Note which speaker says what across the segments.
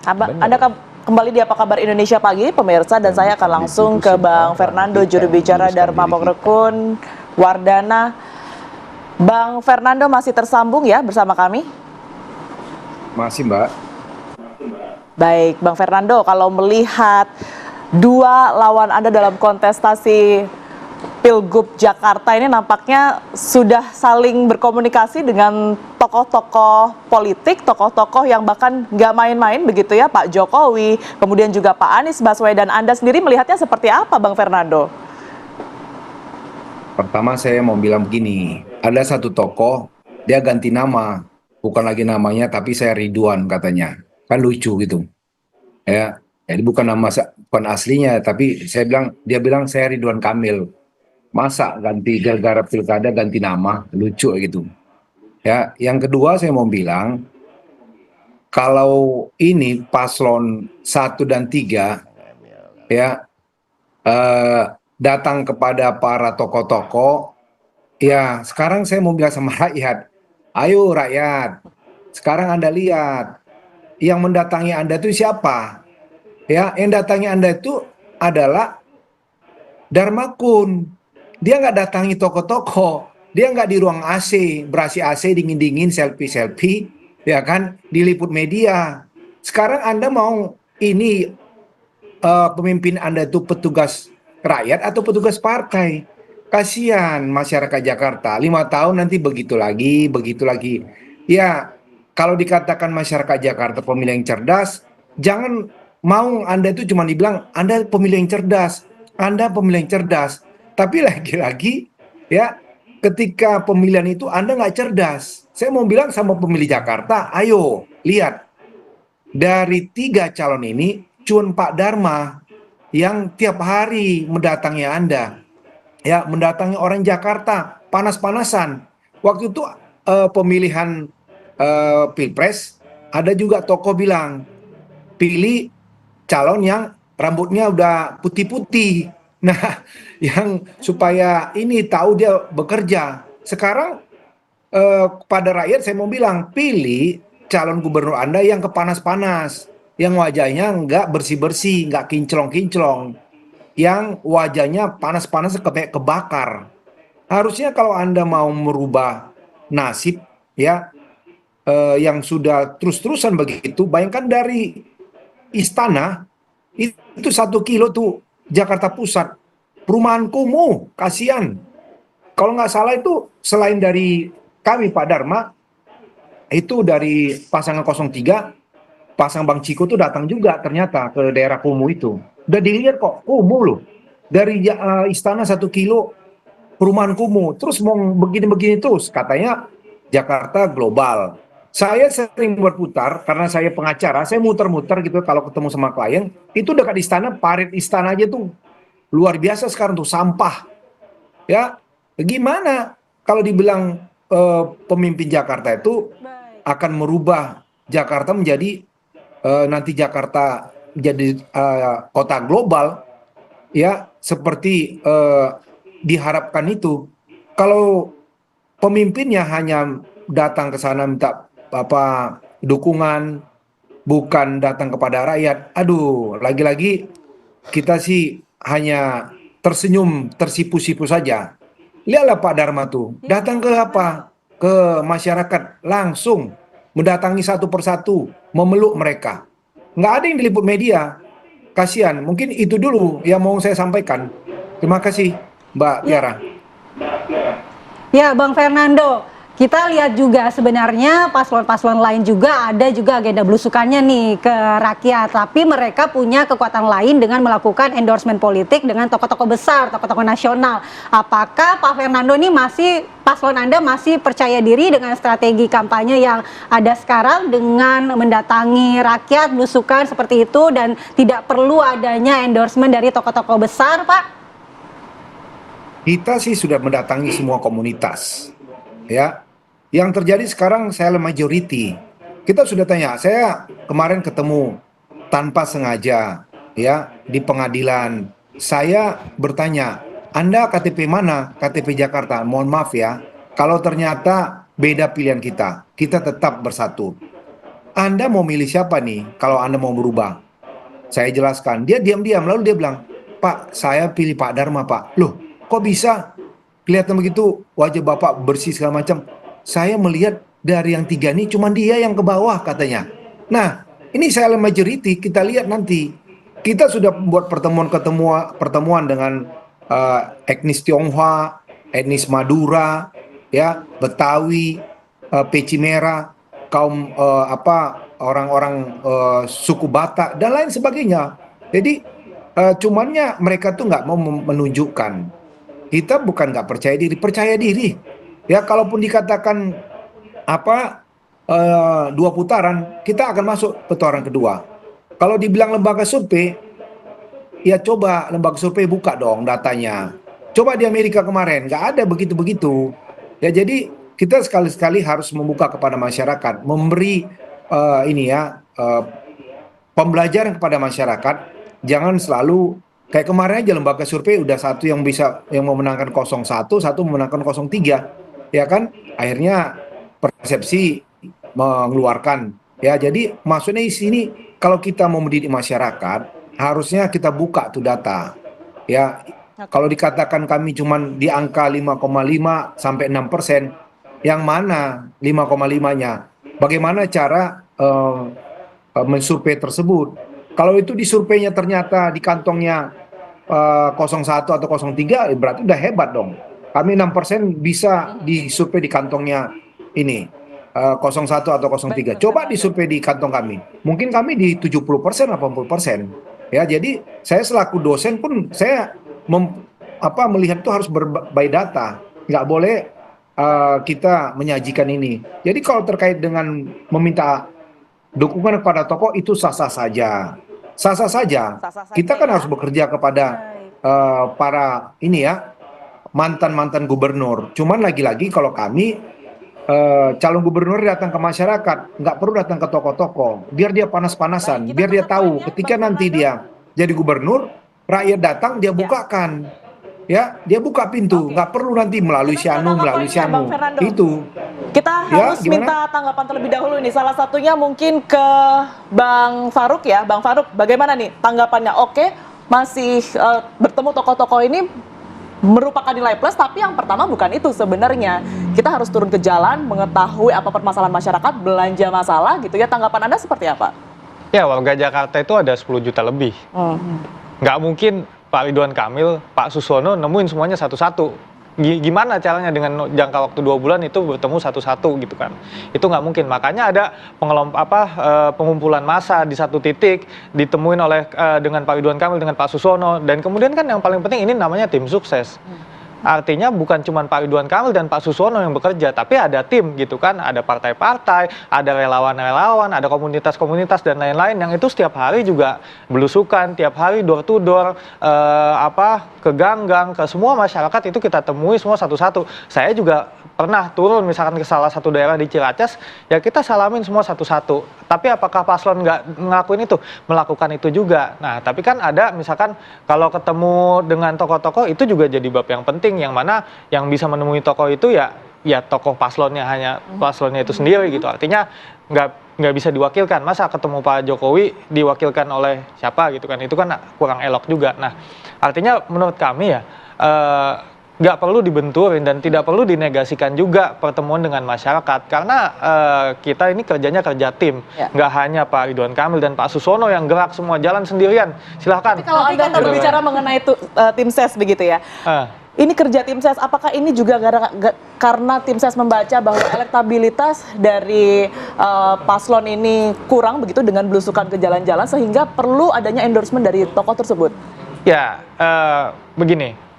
Speaker 1: Anda kembali di Apa Kabar Indonesia Pagi, pemirsa, dan saya akan langsung ke Bang Fernando, juru bicara Dharma Pokrekun Wardana. Bang Fernando masih tersambung ya bersama kami?
Speaker 2: Masih, Mbak.
Speaker 1: Baik, Bang Fernando, kalau melihat dua lawan Anda dalam kontestasi Pilgub Jakarta ini nampaknya sudah saling berkomunikasi dengan tokoh-tokoh politik, tokoh-tokoh yang bahkan nggak main-main begitu ya, Pak Jokowi, kemudian juga Pak Anies Baswedan. Anda sendiri melihatnya seperti apa, Bang Fernando?
Speaker 2: Pertama saya mau bilang begini, ada satu tokoh, dia ganti nama, bukan lagi namanya, tapi saya Ridwan katanya. Kan lucu gitu. Ya, jadi bukan bukan aslinya, tapi dia bilang saya Ridwan Kamil. Masa ganti gara-gara pilkada ganti nama, lucu gitu. Ya, yang kedua saya mau bilang, kalau ini paslon 1 dan 3, ya, eh, datang kepada para tokoh-tokoh. Ya, sekarang saya mau bilang sama rakyat, ayo rakyat, sekarang Anda lihat, yang mendatangi Anda itu siapa? Ya, yang datangi Anda itu adalah Darmakun. Dia nggak datangi tokoh-tokoh, dia nggak di ruang AC, ber-AC AC dingin-dingin, selfie-selfie, ya kan, diliput media. Sekarang Anda mau ini pemimpin Anda itu petugas rakyat atau petugas partai? Kasihan masyarakat Jakarta, 5 tahun nanti begitu lagi, begitu lagi. Ya, kalau dikatakan masyarakat Jakarta pemilih yang cerdas, jangan mau Anda itu cuma dibilang Anda pemilih yang cerdas, Anda pemilih yang cerdas. Tapi lagi-lagi, ya, ketika pemilihan itu Anda nggak cerdas. Saya mau bilang sama pemilih Jakarta, ayo lihat, dari 3 calon ini, cuma Pak Dharma yang tiap hari mendatangi Anda, ya, mendatangi orang Jakarta panas-panasan. Waktu itu pemilihan pilpres, ada juga tokoh bilang pilih calon yang rambutnya udah putih-putih. Nah, yang supaya ini tahu dia bekerja. Sekarang pada rakyat saya mau bilang, pilih calon gubernur Anda yang kepanas-panas, yang wajahnya nggak bersih-bersih, nggak kinclong-kinclong, yang wajahnya panas-panas kayak kebakar. Harusnya kalau Anda mau merubah nasib, ya, yang sudah terus-terusan begitu, bayangkan dari istana itu 1 kilo tuh Jakarta Pusat, perumahan kumuh, kasihan. Kalau nggak salah itu selain dari kami Pak Dharma, itu dari pasangan 03, pasang Bang Ciko tuh datang juga ternyata ke daerah kumuh itu. Udah dilihat kok, kumuh loh. Dari istana 1 kilo, perumahan kumuh. Terus mau begini-begini terus, katanya Jakarta global. Saya sering berputar, karena saya pengacara, saya muter-muter gitu kalau ketemu sama klien, itu dekat istana, parit istana aja tuh. Luar biasa sekarang tuh, sampah. Ya, gimana kalau dibilang pemimpin Jakarta itu akan merubah Jakarta menjadi nanti Jakarta menjadi kota global, ya, seperti diharapkan itu. Kalau pemimpinnya hanya datang ke sana minta apa dukungan, bukan datang kepada rakyat, aduh, lagi-lagi kita sih hanya tersenyum, tersipu-sipu saja. Lihatlah Pak Dharma tuh, datang ke apa? Ke masyarakat langsung, mendatangi satu persatu, memeluk mereka. Nggak ada yang diliput media. Kasihan, mungkin itu dulu yang mau saya sampaikan. Terima kasih, Mbak
Speaker 3: Ya,
Speaker 2: Tiara.
Speaker 3: ya, Bang Fernando, kita lihat juga sebenarnya paslon-paslon lain juga ada juga agenda belusukannya nih ke rakyat, tapi mereka punya kekuatan lain dengan melakukan endorsement politik dengan tokoh-tokoh besar, tokoh-tokoh nasional. Apakah Pak Fernando ini paslon Anda masih percaya diri dengan strategi kampanye yang ada sekarang dengan mendatangi rakyat, belusukan seperti itu dan tidak perlu adanya endorsement dari tokoh-tokoh besar, Pak?
Speaker 2: Kita sih sudah mendatangi semua komunitas, ya. Yang terjadi sekarang saya majority. Kita sudah tanya, saya kemarin ketemu tanpa sengaja, ya, di pengadilan. Saya bertanya, Anda KTP mana? KTP Jakarta. Mohon maaf ya, kalau ternyata beda pilihan kita tetap bersatu. Anda mau milih siapa nih kalau Anda mau berubah? Saya jelaskan. Dia diam-diam, lalu dia bilang, Pak, saya pilih Pak Dharma, Pak. Loh, kok bisa? Kelihatan begitu, wajah Bapak bersih segala macam. Saya melihat dari yang tiga ini, cuma dia yang ke bawah katanya. Nah, ini silent majority, kita lihat nanti. Kita sudah membuat pertemuan dengan etnis Tionghoa, etnis Madura, ya, Betawi, Peci Merah, kaum orang-orang suku Batak dan lain sebagainya. Jadi cumannya mereka tuh nggak mau menunjukkan. Kita bukan nggak percaya diri. Ya, kalaupun dikatakan dua putaran, kita akan masuk putaran kedua. Kalau dibilang lembaga survei, ya coba lembaga survei buka dong datanya. Coba di Amerika kemarin, nggak ada begitu-begitu. Ya jadi kita sekali-sekali harus membuka kepada masyarakat, memberi pembelajaran kepada masyarakat. Jangan selalu kayak kemarin aja lembaga survei udah satu yang memenangkan 01, satu memenangkan 03, ya kan? Akhirnya persepsi mengeluarkan. Ya jadi maksudnya di sini kalau kita mau mendidik masyarakat, harusnya kita buka tuh data. Ya, kalau dikatakan kami cuman di angka 5,5 sampai 6%, yang mana 5,5-nya? Bagaimana cara mensurvei tersebut? Kalau itu di surveinya ternyata di kantongnya 01 atau 03, berarti udah hebat dong. Kami 6% bisa disurvei di kantongnya ini 01 atau 03. Coba disurvei di kantong kami. Mungkin kami di 70%, 80%. Ya, jadi saya selaku dosen pun saya melihat itu harus by data. Nggak boleh kita menyajikan ini. Jadi kalau terkait dengan meminta dukungan kepada tokoh itu sah-sah saja. Sah-sah saja.
Speaker 1: Sah-sah saja
Speaker 2: Kita kan
Speaker 1: ya.
Speaker 2: harus bekerja kepada para mantan-mantan gubernur. Cuman lagi-lagi kalau kami calon gubernur datang ke masyarakat, nggak perlu datang ke tokoh-tokoh, biar dia panas-panasan,
Speaker 1: Baik, kita
Speaker 2: biar dia
Speaker 1: tutup
Speaker 2: tahu
Speaker 1: poinnya,
Speaker 2: ketika
Speaker 1: Bang
Speaker 2: nanti
Speaker 1: Fernando.
Speaker 2: dia jadi gubernur, rakyat datang dia bukakan, ya dia buka pintu,
Speaker 1: Oke.
Speaker 2: nggak perlu nanti melalui
Speaker 1: Kita sudah tangkap
Speaker 2: melalui
Speaker 1: poinnya, Bang
Speaker 2: Syanu,
Speaker 1: Fernando.
Speaker 2: itu.
Speaker 1: Kita
Speaker 2: Ya,
Speaker 1: harus
Speaker 2: gimana?
Speaker 1: minta tanggapan terlebih dahulu nih. Salah satunya mungkin ke Bang Faruk ya. Bang Faruk, bagaimana nih tanggapannya? Oke, masih bertemu tokoh-tokoh ini merupakan nilai plus, tapi yang pertama bukan itu sebenarnya. Kita harus turun ke jalan, mengetahui apa permasalahan masyarakat, belanja masalah gitu ya. Tanggapan Anda seperti apa?
Speaker 4: Ya, warga Jakarta itu ada 10 juta lebih. Nggak mungkin Pak Ridwan Kamil, Pak Susono nemuin semuanya satu-satu. Gimana caranya dengan jangka waktu 2 bulan itu bertemu satu-satu gitu kan? Itu nggak mungkin. Makanya ada pengumpulan massa di satu titik ditemuin dengan Pak Ridwan Kamil dengan Pak Susono, dan kemudian kan yang paling penting ini namanya tim sukses. Artinya bukan cuma Pak Ridwan Kamil dan Pak Susono yang bekerja, tapi ada tim gitu kan, ada partai-partai, ada relawan-relawan, ada komunitas-komunitas dan lain-lain yang itu setiap hari juga belusukan, tiap hari door to door, ke gang-gang, ke semua masyarakat itu kita temui semua satu-satu. Saya juga pernah turun misalkan ke salah satu daerah di Ciracas, ya kita salamin semua satu-satu. Tapi apakah paslon nggak ngelakuin itu? Melakukan itu juga. Nah, tapi kan ada misalkan kalau ketemu dengan tokoh-tokoh itu juga jadi bab yang penting, yang mana yang bisa menemui tokoh itu ya tokoh paslonnya, hanya paslonnya itu sendiri gitu. Artinya nggak bisa diwakilkan. Masa ketemu Pak Jokowi diwakilkan oleh siapa gitu kan? Itu kan kurang elok juga. Nah, artinya menurut kami ya nggak perlu dibenturin dan tidak perlu dinegasikan juga pertemuan dengan masyarakat, karena kita ini kerjanya kerja tim, nggak hanya Pak Ridwan Kamil dan Pak Susono yang gerak semua jalan sendirian. Silahkan.
Speaker 1: Tapi kalau Anda berbicara mengenai tim ses begitu ya, ini kerja tim ses, apakah ini juga karena tim ses membaca bahwa elektabilitas dari paslon ini kurang begitu dengan belusukan ke jalan-jalan sehingga perlu adanya endorsement dari tokoh tersebut?
Speaker 4: Ya, begini.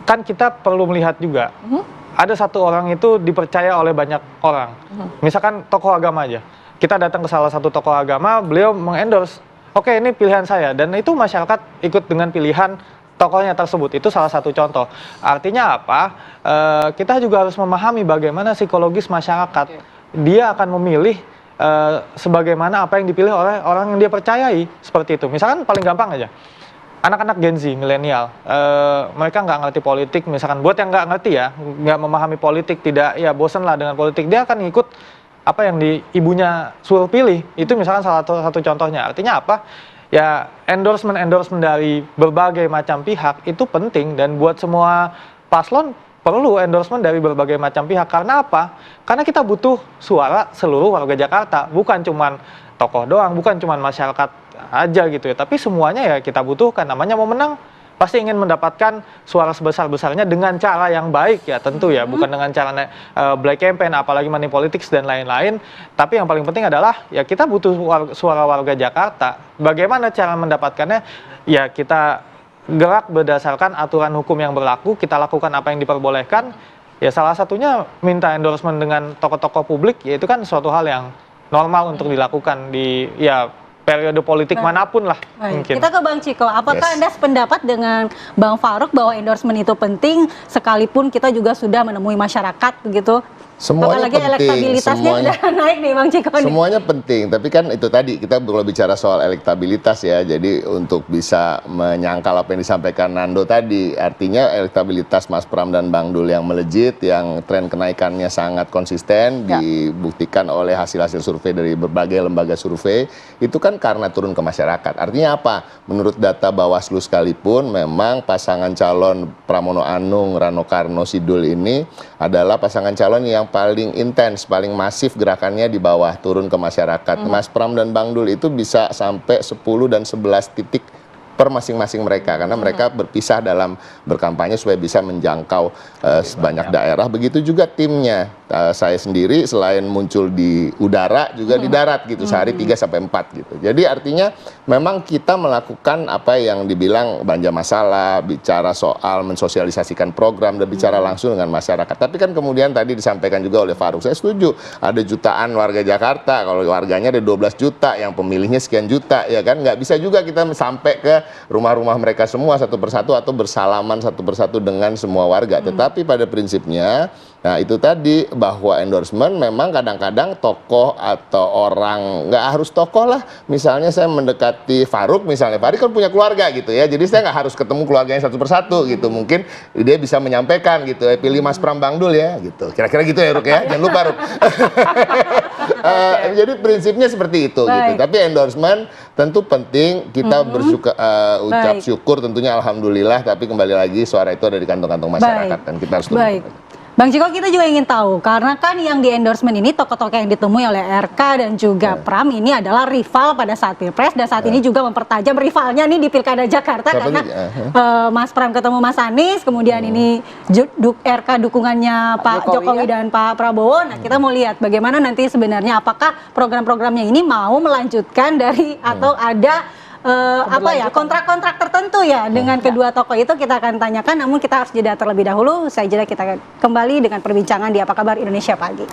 Speaker 4: Kan kita perlu melihat juga, ada satu orang itu dipercaya oleh banyak orang. Misalkan tokoh agama aja. Kita datang ke salah satu tokoh agama, beliau mengendorse, oke ini pilihan saya. Dan itu masyarakat ikut dengan pilihan tokohnya tersebut. Itu salah satu contoh. Artinya apa? Kita juga harus memahami bagaimana psikologis masyarakat. Dia akan memilih sebagaimana apa yang dipilih oleh orang yang dia percayai. Seperti itu. Misalkan paling gampang aja. Anak-anak Gen Z, milenial, mereka nggak ngerti politik, misalkan buat yang nggak ngerti ya, nggak memahami politik, tidak, ya bosen lah dengan politik, dia akan ikut apa yang ibunya suruh pilih. Itu misalkan salah satu contohnya. Artinya apa? Ya endorsement dari berbagai macam pihak itu penting, dan buat semua paslon perlu endorsement dari berbagai macam pihak. Karena apa? Karena kita butuh suara seluruh warga Jakarta, bukan cuman tokoh doang, bukan cuman masyarakat aja gitu ya, tapi semuanya ya kita butuhkan. Namanya mau menang pasti ingin mendapatkan suara sebesar-besarnya dengan cara yang baik ya tentu ya, bukan dengan cara black campaign, apalagi money politics dan lain-lain. Tapi yang paling penting adalah ya kita butuh suara warga Jakarta. Bagaimana cara mendapatkannya? Ya kita gerak berdasarkan aturan hukum yang berlaku, kita lakukan apa yang diperbolehkan. Ya salah satunya minta endorsement dengan tokoh-tokoh publik, ya itu kan suatu hal yang normal untuk dilakukan di ya periode politik manapun lah. Mungkin.
Speaker 3: Kita ke Bang Ciko, apakah Anda sependapat dengan Bang Farouk bahwa endorsement itu penting sekalipun kita juga sudah menemui masyarakat begitu?
Speaker 5: Semuanya
Speaker 3: apalagi
Speaker 5: penting,
Speaker 3: elektabilitasnya udah naik nih Bang Ciko nih.
Speaker 5: Semuanya penting, tapi kan itu tadi kita kalau bicara soal elektabilitas ya, jadi untuk bisa menyangkal apa yang disampaikan Nando tadi, artinya elektabilitas Mas Pram dan Bang Dul yang melejit, yang tren kenaikannya sangat konsisten, dibuktikan oleh hasil-hasil survei dari berbagai lembaga survei, itu kan karena turun ke masyarakat. Artinya apa? Menurut data Bawaslu sekalipun, memang pasangan calon Pramono Anung, Rano Karno, Sidul ini adalah pasangan calon yang paling intens, paling masif gerakannya di bawah, turun ke masyarakat. Mas Pram dan Bang Dul itu bisa sampai 10 dan 11 titik per masing-masing mereka, karena mereka berpisah dalam berkampanye supaya bisa menjangkau sebanyak daerah. Begitu juga timnya. Saya sendiri selain muncul di udara juga di darat gitu, sehari 3-4 gitu. Jadi artinya memang kita melakukan apa yang dibilang belanja masalah, bicara soal mensosialisasikan program dan bicara langsung dengan masyarakat. Tapi kan kemudian tadi disampaikan juga oleh Farouk, saya setuju ada jutaan warga Jakarta, kalau warganya ada 12 juta, yang pemilihnya sekian juta, ya kan nggak bisa juga kita sampai ke rumah-rumah mereka semua satu persatu atau bersalaman satu persatu dengan semua warga. Tetapi pada prinsipnya, nah itu tadi, bahwa endorsement memang kadang-kadang tokoh atau orang, nggak harus tokoh lah, misalnya saya mendekati Farouk misalnya, Farouk kan punya keluarga gitu ya, jadi saya nggak harus ketemu keluarganya satu persatu gitu, mungkin dia bisa menyampaikan gitu, pilih Mas Pram Bang Dul ya gitu, kira-kira gitu ya Ruk ya, jangan lupa Ruk. Jadi prinsipnya seperti itu gitu, tapi endorsement tentu penting, kita ucap syukur tentunya, alhamdulillah, tapi kembali lagi suara itu ada di kantong-kantong masyarakat dan kita harus tunduk.
Speaker 3: Bang Ciko, kita juga ingin tahu, karena kan yang di endorsement ini tokoh-tokoh yang ditemui oleh RK dan juga Pram ini adalah rival pada saat Pilpres, dan saat ini juga mempertajam rivalnya nih di Pilkada Jakarta. Siapa karena Mas Pram ketemu Mas Anies, kemudian ini RK dukungannya Pak Jokowi dan Pak Prabowo. Nah, kita mau lihat bagaimana nanti sebenarnya, apakah program-programnya ini mau melanjutkan dari atau ada kontrak-kontrak tertentu ya dengan kedua tokoh itu. Kita akan tanyakan, namun kita harus jeda terlebih dahulu. Saya jeda, kita kembali dengan perbincangan di Apa Kabar Indonesia Pagi.